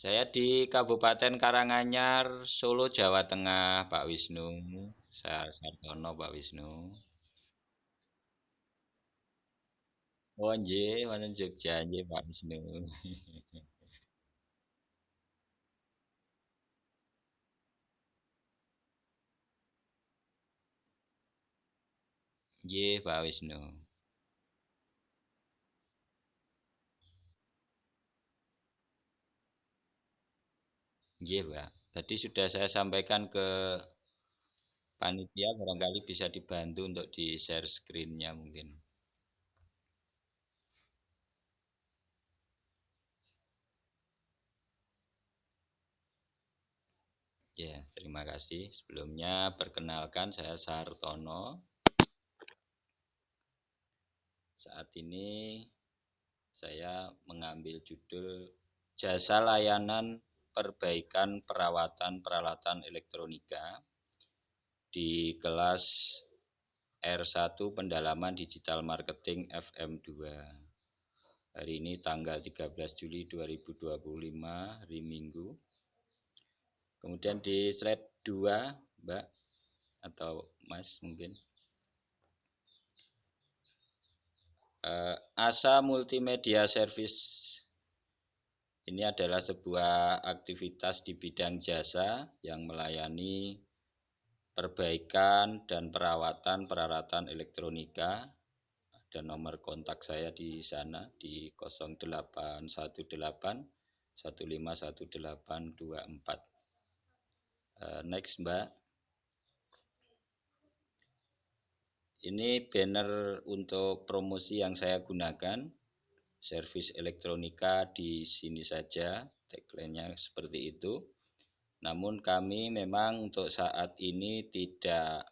Saya di Kabupaten Karanganyar, Solo, Jawa Tengah, Pak Wisnu. Saya Sartono, Pak Wisnu. Oh, nggih, wonten Jogja nggih, Pak Wisnu. Nggih, Pak Wisnu. Nggih, Pak. Tadi sudah saya sampaikan ke panitia, barangkali bisa dibantu untuk di-share screen-nya mungkin. Ya, terima kasih. Sebelumnya perkenalkan saya Sartono. Saat ini saya mengambil judul Jasa Layanan Perbaikan Perawatan Peralatan Elektronika di kelas R1 Pendalaman Digital Marketing FM2. Hari ini tanggal 13 Juli 2025, hari Minggu. Kemudian di slide 2, Mbak atau Mas mungkin. ASA Multimedia Service ini adalah sebuah aktivitas di bidang jasa yang melayani perbaikan dan perawatan peralatan elektronika. Ada nomor kontak saya di sana di 0818 151824. Next, Mbak. Ini banner untuk promosi yang saya gunakan. Servis elektronika di sini saja, tagline-nya seperti itu. Namun kami memang untuk saat ini tidak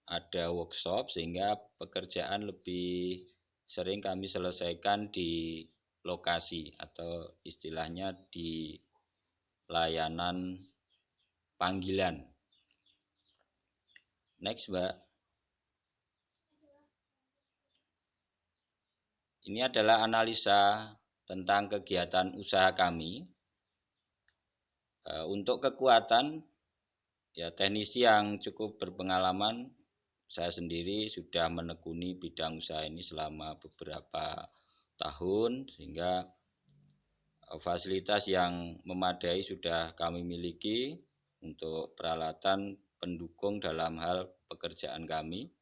ada workshop sehingga pekerjaan lebih sering kami selesaikan di lokasi atau istilahnya di layanan panggilan. Next, Mbak. Ini adalah analisa tentang kegiatan usaha kami. Untuk kekuatan, ya teknisi yang cukup berpengalaman, saya sendiri sudah menekuni bidang usaha ini selama beberapa tahun, sehingga fasilitas yang memadai sudah kami miliki untuk peralatan pendukung dalam hal pekerjaan kami.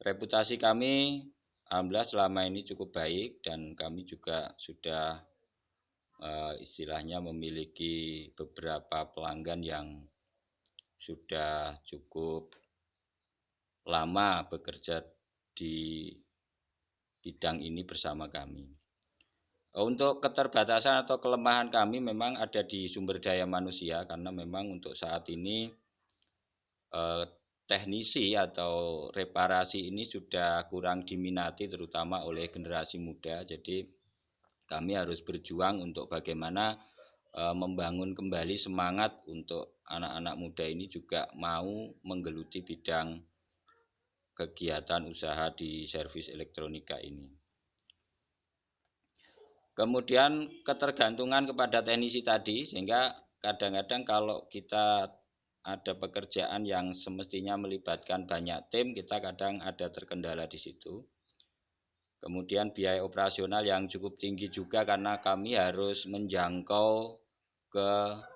Reputasi kami alhamdulillah selama ini cukup baik dan kami juga sudah istilahnya memiliki beberapa pelanggan yang sudah cukup lama bekerja di bidang ini bersama kami. Untuk keterbatasan atau kelemahan kami memang ada di sumber daya manusia karena memang untuk saat ini eh, teknisi atau reparasi ini sudah kurang diminati terutama oleh generasi muda. Jadi kami harus berjuang untuk bagaimana membangun kembali semangat untuk anak-anak muda ini juga mau menggeluti bidang kegiatan usaha di servis elektronika ini. Kemudian ketergantungan kepada teknisi tadi sehingga kadang-kadang kalau kita ada pekerjaan yang semestinya melibatkan banyak tim, kita kadang ada terkendala di situ. Kemudian biaya operasional yang cukup tinggi juga karena kami harus menjangkau ke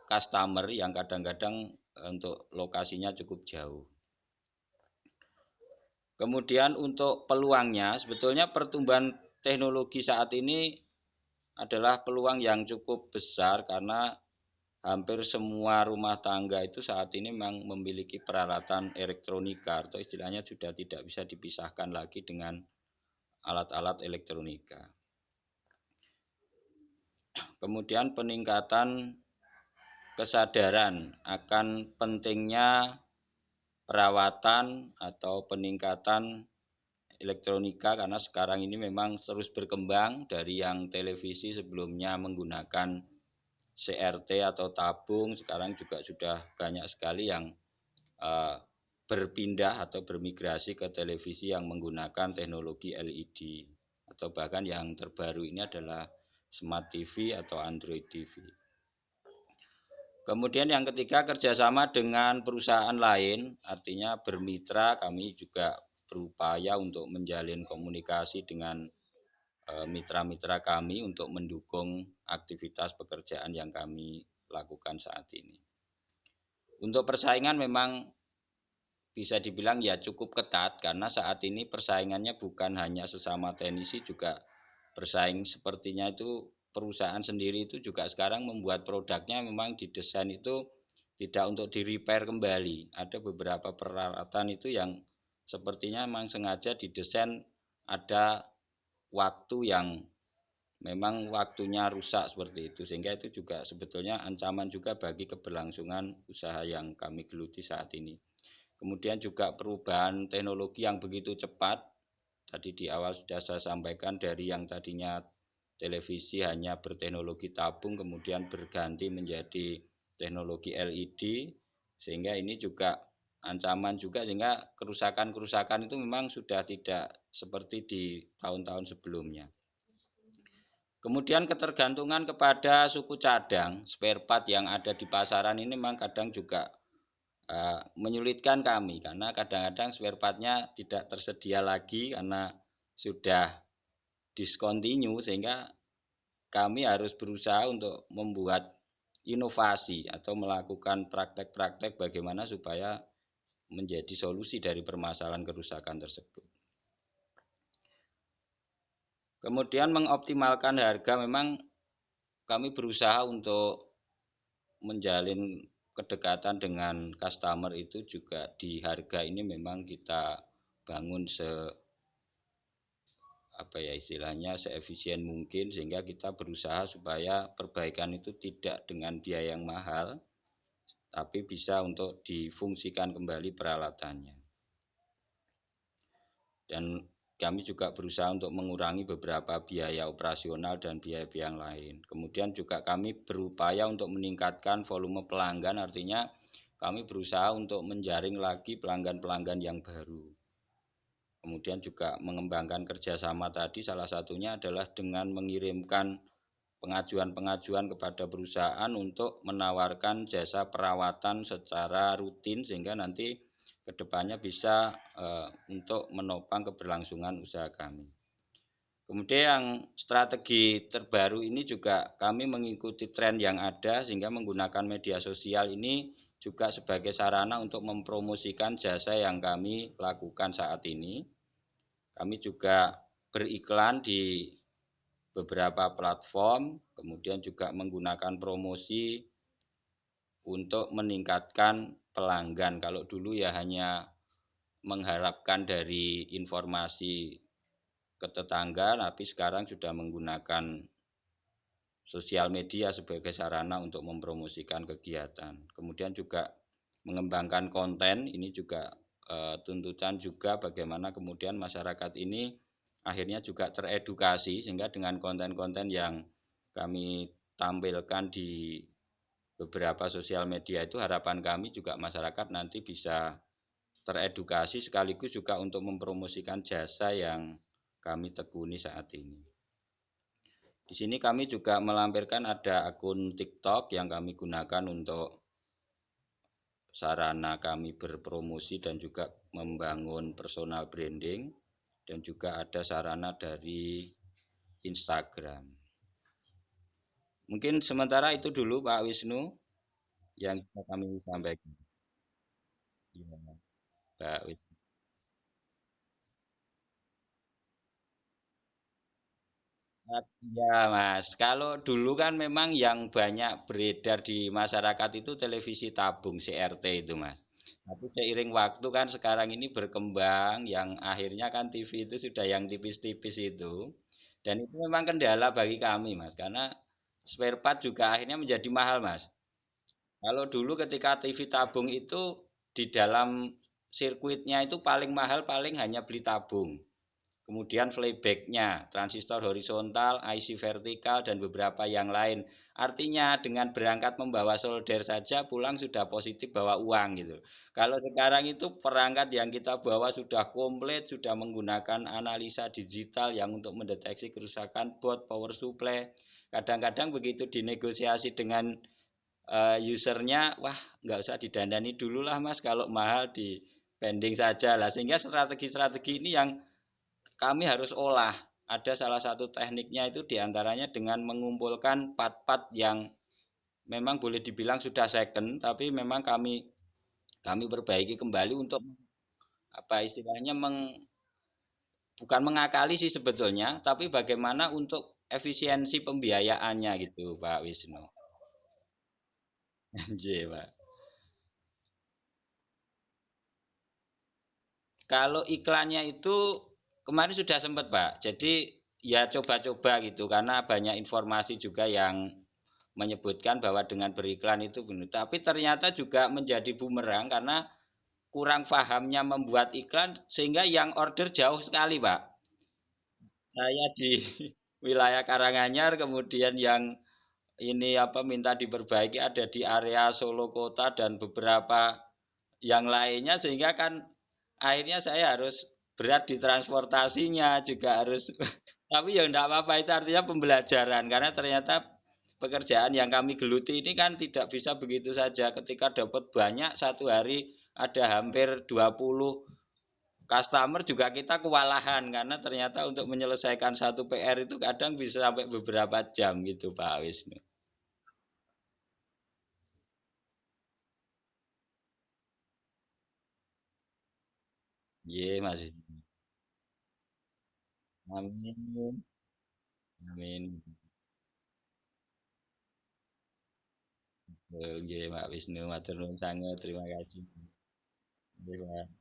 customer yang kadang-kadang untuk lokasinya cukup jauh. Kemudian untuk peluangnya, sebetulnya pertumbuhan teknologi saat ini adalah peluang yang cukup besar karena hampir semua rumah tangga itu saat ini memang memiliki peralatan elektronika atau istilahnya sudah tidak bisa dipisahkan lagi dengan alat-alat elektronika. Kemudian peningkatan kesadaran akan pentingnya perawatan atau peningkatan elektronika karena sekarang ini memang terus berkembang dari yang televisi sebelumnya menggunakan CRT atau tabung, sekarang juga sudah banyak sekali yang uh, berpindah atau bermigrasi ke televisi yang menggunakan teknologi LED atau bahkan yang terbaru ini adalah Smart TV atau Android TV. Kemudian yang ketiga, kerjasama dengan perusahaan lain, artinya bermitra. Kami juga berupaya untuk menjalin komunikasi dengan mitra-mitra kami untuk mendukung aktivitas pekerjaan yang kami lakukan saat ini. Untuk persaingan memang bisa dibilang ya cukup ketat, karena saat ini persaingannya bukan hanya sesama teknisi, juga bersaing sepertinya itu perusahaan sendiri itu juga sekarang membuat produknya memang didesain itu tidak untuk di repair kembali. Ada beberapa peralatan itu yang sepertinya memang sengaja didesain ada waktu yang memang waktunya rusak seperti itu, sehingga itu juga sebetulnya ancaman juga bagi keberlangsungan usaha yang kami geluti saat ini. Kemudian juga perubahan teknologi yang begitu cepat. Tadi di awal sudah saya sampaikan, dari yang tadinya televisi hanya berteknologi tabung kemudian berganti menjadi teknologi LED, sehingga ini juga ancaman juga, sehingga kerusakan-kerusakan itu memang sudah tidak seperti di tahun-tahun sebelumnya. Kemudian ketergantungan kepada suku cadang, spare part yang ada di pasaran ini memang kadang juga menyulitkan kami, karena kadang-kadang spare partnya tidak tersedia lagi karena sudah discontinue, sehingga kami harus berusaha untuk membuat inovasi atau melakukan praktek-praktek bagaimana supaya menjadi solusi dari permasalahan kerusakan tersebut. Kemudian mengoptimalkan harga, memang kami berusaha untuk menjalin kedekatan dengan customer itu juga di harga ini memang kita bangun apa ya istilahnya seefisien mungkin, sehingga kita berusaha supaya perbaikan itu tidak dengan biaya yang mahal tapi bisa untuk difungsikan kembali peralatannya. Dan kami juga berusaha untuk mengurangi beberapa biaya operasional dan biaya-biaya yang lain. Kemudian juga kami berupaya untuk meningkatkan volume pelanggan, artinya kami berusaha untuk menjaring lagi pelanggan-pelanggan yang baru. Kemudian juga mengembangkan kerjasama tadi, salah satunya adalah dengan mengirimkan pengajuan-pengajuan kepada perusahaan untuk menawarkan jasa perawatan secara rutin, sehingga nanti kedepannya bisa untuk menopang keberlangsungan usaha kami. Kemudian yang strategi terbaru ini juga kami mengikuti tren yang ada, sehingga menggunakan media sosial ini juga sebagai sarana untuk mempromosikan jasa yang kami lakukan saat ini. Kami juga beriklan di beberapa platform, kemudian juga menggunakan promosi untuk meningkatkan pelanggan. Kalau dulu ya hanya mengharapkan dari informasi ke tetangga, tapi sekarang sudah menggunakan sosial media sebagai sarana untuk mempromosikan kegiatan. Kemudian juga mengembangkan konten, ini juga tuntutan juga bagaimana kemudian masyarakat ini akhirnya juga teredukasi, sehingga dengan konten-konten yang kami tampilkan di beberapa sosial media itu, harapan kami juga masyarakat nanti bisa teredukasi sekaligus juga untuk mempromosikan jasa yang kami tekuni saat ini. Di sini kami juga melampirkan ada akun TikTok yang kami gunakan untuk sarana kami berpromosi dan juga membangun personal branding, dan juga ada sarana dari Instagram. Mungkin sementara itu dulu Pak Wisnu yang bisa kami sampaikan. Ya, Pak Wisnu. Ya Mas, kalau dulu kan memang yang banyak beredar di masyarakat itu televisi tabung CRT itu Mas. Tapi seiring waktu kan sekarang ini berkembang, yang akhirnya kan TV itu sudah yang tipis-tipis itu. Dan itu memang kendala bagi kami Mas, karena spare part juga akhirnya menjadi mahal Mas. Kalau dulu ketika TV tabung itu di dalam sirkuitnya itu paling mahal paling hanya beli tabung. Kemudian playbacknya, transistor horizontal, IC vertikal, dan beberapa yang lain. Artinya dengan berangkat membawa solder saja pulang sudah positif bawa uang gitu. Kalau sekarang itu perangkat yang kita bawa sudah komplit, sudah menggunakan analisa digital yang untuk mendeteksi kerusakan board, power supply. Kadang-kadang begitu dinegosiasi dengan usernya, wah nggak usah didandani dulu lah Mas, kalau mahal di pending saja lah. Sehingga strategi-strategi ini yang kami harus olah. Ada salah satu tekniknya itu diantaranya dengan mengumpulkan part-part yang memang boleh dibilang sudah second, tapi memang kami kami perbaiki kembali untuk apa istilahnya bukan mengakali sih sebetulnya, tapi bagaimana untuk efisiensi pembiayaannya gitu, Pak Wisnu. Nggih, Pak. Kalau iklannya itu kemarin sudah sempat, Pak. Jadi ya coba-coba gitu karena banyak informasi juga yang menyebutkan bahwa dengan beriklan itu benar. Tapi ternyata juga menjadi bumerang karena kurang pahamnya membuat iklan sehingga yang order jauh sekali, Pak. Saya di wilayah Karanganyar kemudian yang ini apa minta diperbaiki ada di area Solo Kota dan beberapa yang lainnya sehingga kan akhirnya saya harus berat di transportasinya juga harus tapi ya enggak apa-apa itu artinya pembelajaran karena ternyata pekerjaan yang kami geluti ini kan tidak bisa begitu saja ketika dapat banyak satu hari ada hampir 20 customer juga kita kewalahan karena ternyata untuk menyelesaikan satu PR itu kadang bisa sampai beberapa jam gitu Pak Wisnu. Iya Mas. Amin. Amin. Nggih Pak Wisnu matur nuwun sanget terima kasih. Nggih Pak.